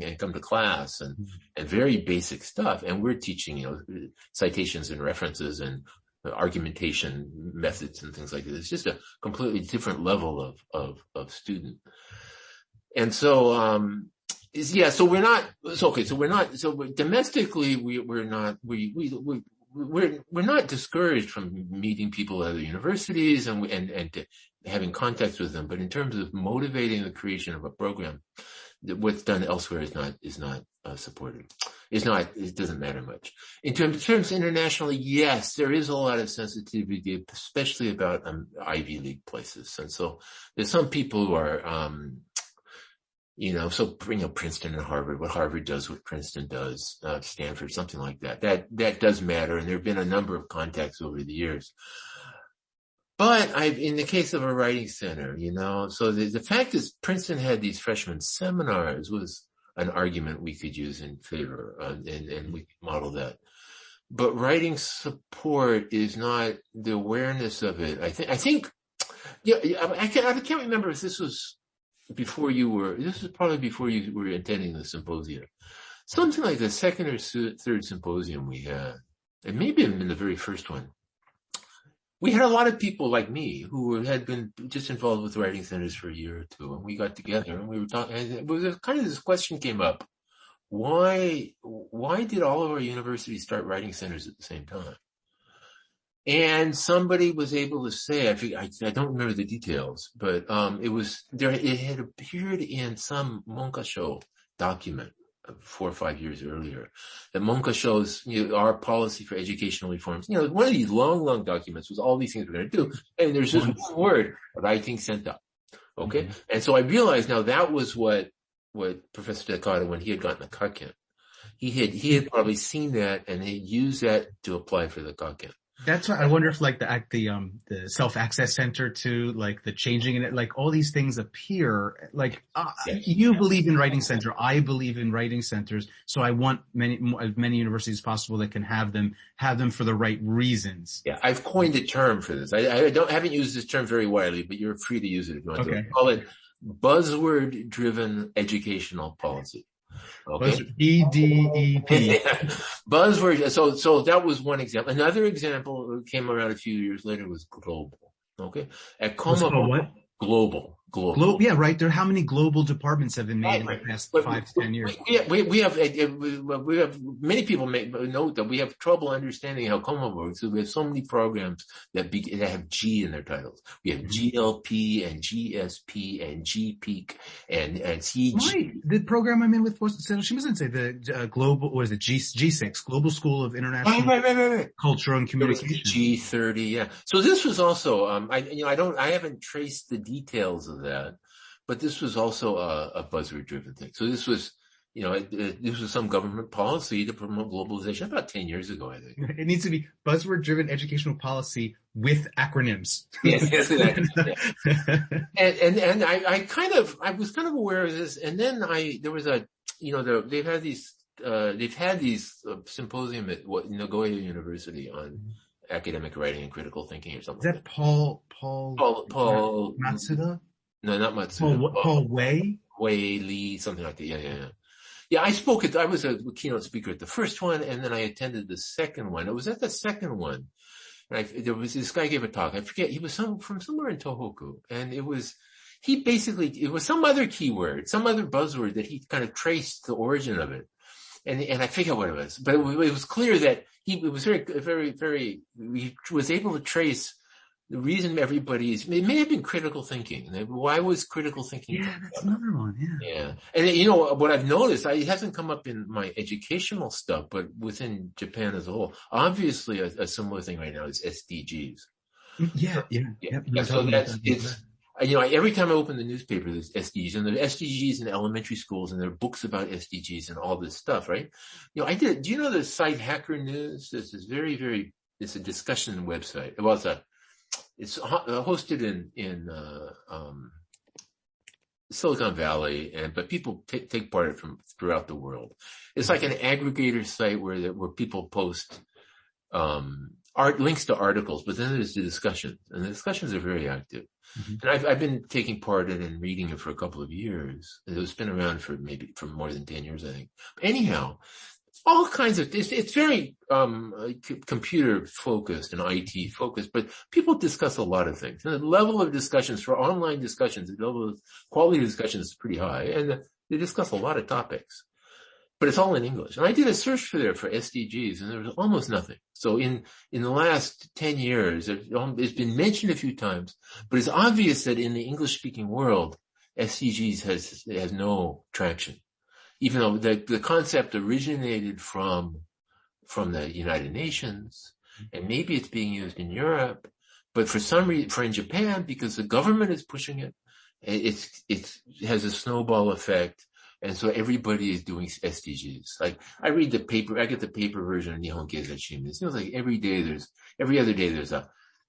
and come to class and very basic stuff. And we're teaching, citations and references and argumentation methods and things like this. It's just a completely different level of student. And so, so we're not, so domestically, we're not discouraged from meeting people at other universities and having contacts with them. But in terms of motivating the creation of a program, what's done elsewhere is not supported. It doesn't matter much. In terms internationally, yes, there is a lot of sensitivity, especially about Ivy League places. And so there's some people who are, Princeton and Harvard, what Harvard does, what Princeton does, Stanford, something like that. That does matter. And there have been a number of contacts over the years. But in the case of a writing center, so the fact is Princeton had these freshman seminars was an argument we could use in favor, and we could model that. But writing support is not the awareness of it. I think, I can't remember if this was this was probably before you were attending the symposium. Something like the second or third symposium we had, and maybe in the very first one. We had a lot of people like me who had been just involved with writing centers for a year or two, and we got together and we were talking, and it was kind of this question came up. Why did all of our universities start writing centers at the same time? And somebody was able to say, I don't remember the details, but it had appeared in some Monkasho document 4 or 5 years earlier, that Monka shows our policy for educational reforms. One of these long documents was all these things we're going to do, and there's just one word, writing center. Okay, mm-hmm. And so I realized now that was what Professor Takata, when he had gotten the Kaken, he had probably seen that and he used that to apply for the Kaken. That's why I wonder if the self-access center too, like the changing in it, like all these things appear, you believe in writing center. I believe in writing centers. So I want as many universities as possible that can have them for the right reasons. Yeah. I've coined a term for this. I haven't used this term very widely, but you're free to use it if you want to. Call it buzzword driven educational policy. Okay. BDEP. Buzzword. So that was one example. Another example came around a few years later was global. Okay. At Komomo, what? Global. Yeah, right. How many global departments have been made in the past 5 to 10 years? We have many people note that we have trouble understanding how Komomo works. So we have so many programs that have G in their titles. We have GLP and GSP and GPEAK and CG. Right. The program I'm in with she doesn't say the global, or is it G6, Global School of International right. Culture and Communication. G30, yeah. So this was also, I haven't traced the details of that, but this was also a buzzword driven thing. So this was, this was some government policy to promote globalization about 10 years ago, I think. It needs to be buzzword driven educational policy with acronyms. Yes, exactly. Yeah. And I was kind of aware of this, and then there was they've had these symposium at Nagoya University on academic writing and critical thinking or something. Is that Paul Matsuda? No, not Matsuda. Paul Wei Lee, something like that. Yeah. Yeah, I was a keynote speaker at the first one, and then I attended the second one. It was at the second one. And this guy gave a talk. I forget, he was from somewhere in Tohoku. And it was some other keyword, some other buzzword that he kind of traced the origin of it. And I forget what it was, but it was clear that he was he was able to trace the reason it may have been critical thinking. Why was critical thinking? Yeah, that's another one. Yeah. And what I've noticed, it hasn't come up in my educational stuff, but within Japan as a whole, obviously a similar thing right now is SDGs. Yeah. So every time I open the newspaper, there's SDGs, and there's SDGs in elementary schools, and there are books about SDGs and all this stuff, right? Do you know the site Hacker News? This is it's a discussion website. Well, it's hosted in Silicon Valley, but people take part in it from throughout the world. It's like an aggregator site where people post links to articles, but then there's the discussions, and the discussions are very active. Mm-hmm. And I've been taking part in and reading it for a couple of years. It's been around for more than 10 years, I think. But anyhow, all kinds of, it's very, computer focused and IT focused, but people discuss a lot of things. And the level of discussions for online discussions, the level of quality of discussions is pretty high, and they discuss a lot of topics. But it's all in English. And I did a search for SDGs, and there was almost nothing. So in the last 10 years, it's been mentioned a few times, but it's obvious that in the English speaking world, SDGs has no traction. Even though the concept originated from the United Nations, and maybe it's being used in Europe, but for some reason, in Japan, because the government is pushing it, it has a snowball effect. And so everybody is doing SDGs. Like, I read the paper, I get the paper version of Nihon Keizai Shimbun. It seems like every other day there's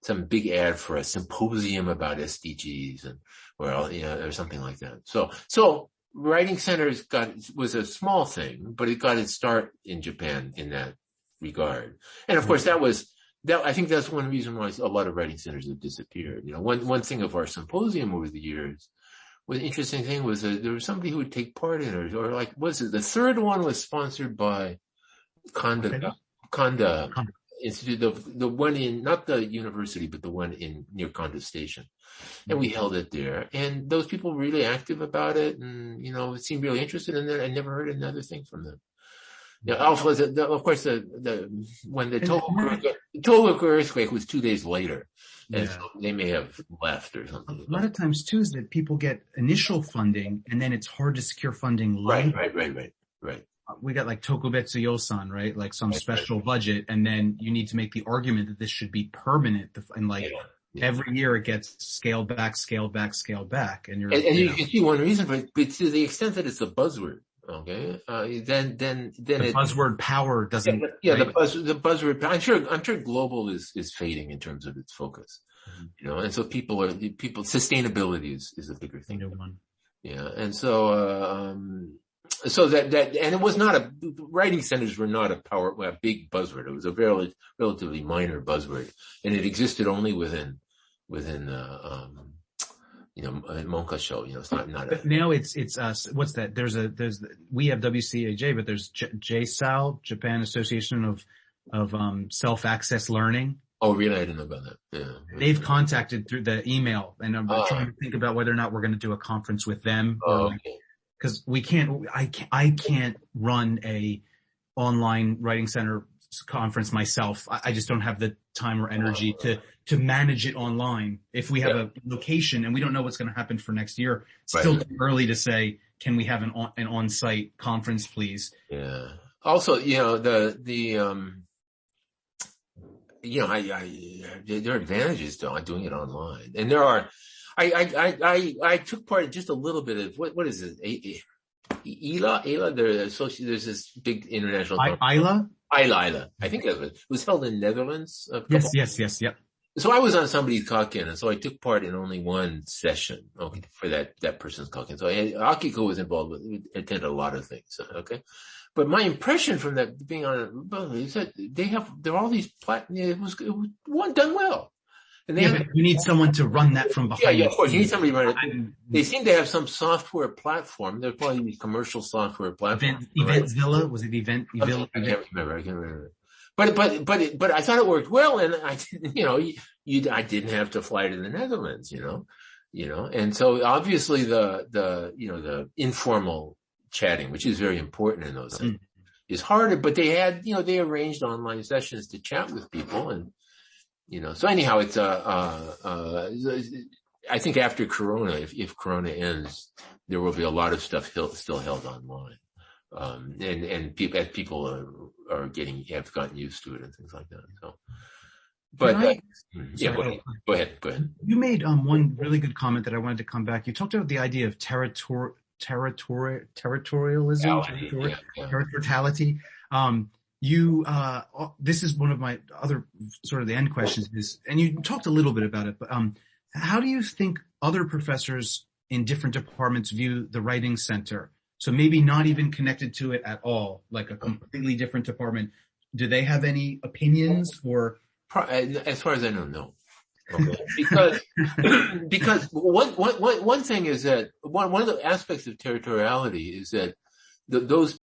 some big ad for a symposium about SDGs or something like that. So Writing Centers was a small thing, but it got its start in Japan in that regard. And of course I think that's one reason why a lot of Writing Centers have disappeared. One thing of our symposium over the years, the interesting thing was that there was somebody who would take part in it, or like, the third one was sponsored by Kanda Institute, the one in, not the university, but the one near Kanda Station. And we held it there. And those people were really active about it, and, seemed really interested in it. I never heard another thing from them. Of course, when the Tohoku earthquake was 2 days later, and so they may have left or something. A lot of times too is that people get initial funding, and then it's hard to secure funding later. Right. We got like Tokubetsu Yosan, right? Like some special budget, and then you need to make the argument that this should be permanent, and every year it gets scaled back, and you can see one reason for it, but to the extent that it's a buzzword. Okay. Then the buzzword power doesn't. Yeah, right? the buzzword. I'm sure global is fading in terms of its focus. Mm-hmm. And so sustainability is a bigger thing. Yeah, and so that and it was not Writing Centers were not a big buzzword. It was a very relatively minor buzzword, and it existed only within Monkasho, it's not. But now it's what's that? We have WCAJ, but there's JSAL, Japan Association of Self-Access Learning. Oh, really? I didn't know about that. Yeah. They've contacted through the email, and I'm trying to think about whether or not we're going to do a conference with them. Okay. Because I can't run a online Writing Center conference myself. I just don't have the time or energy to manage it online. If we have a location and we don't know what's going to happen for next year, it's still too early to say, can we have an on-site conference, please? Yeah. Also, there are advantages to doing it online, and there are. I took part in just a little bit of what is it? ILA. There's this big international. ILA. I think it was held in Netherlands. Yes. Yep. So I was on somebody's Kaken, and so I took part in only one session, for that person's Kaken. So Akiko was involved attended a lot of things, okay? But my impression from that being on it is that there are all these it was one done well. And but you need someone to run that from behind. Yeah, of course. You need somebody to run it. They seem to have some software platform. There's probably these commercial software platform. Eventzilla? Was it Eventvilla? I can't remember. But I thought it worked well, and I didn't, I didn't have to fly to the Netherlands, and so obviously the informal chatting, which is very important in those things, is harder, but they arranged online sessions to chat with people, and, so anyhow, it's, I think after Corona, if Corona ends, there will be a lot of stuff still held online. And people have gotten used to it and things like that. So, but, go ahead. You made, one really good comment that I wanted to come back. You talked about the idea of territorialism, territoriality. This is one of my other sort of the end questions is, and you talked a little bit about it, but, how do you think other professors in different departments view the Writing Center? So maybe not even connected to it at all, like a completely different department. Do they have any opinions, or As far as I know, no. Okay. Because one thing is that one of the aspects of territoriality is that those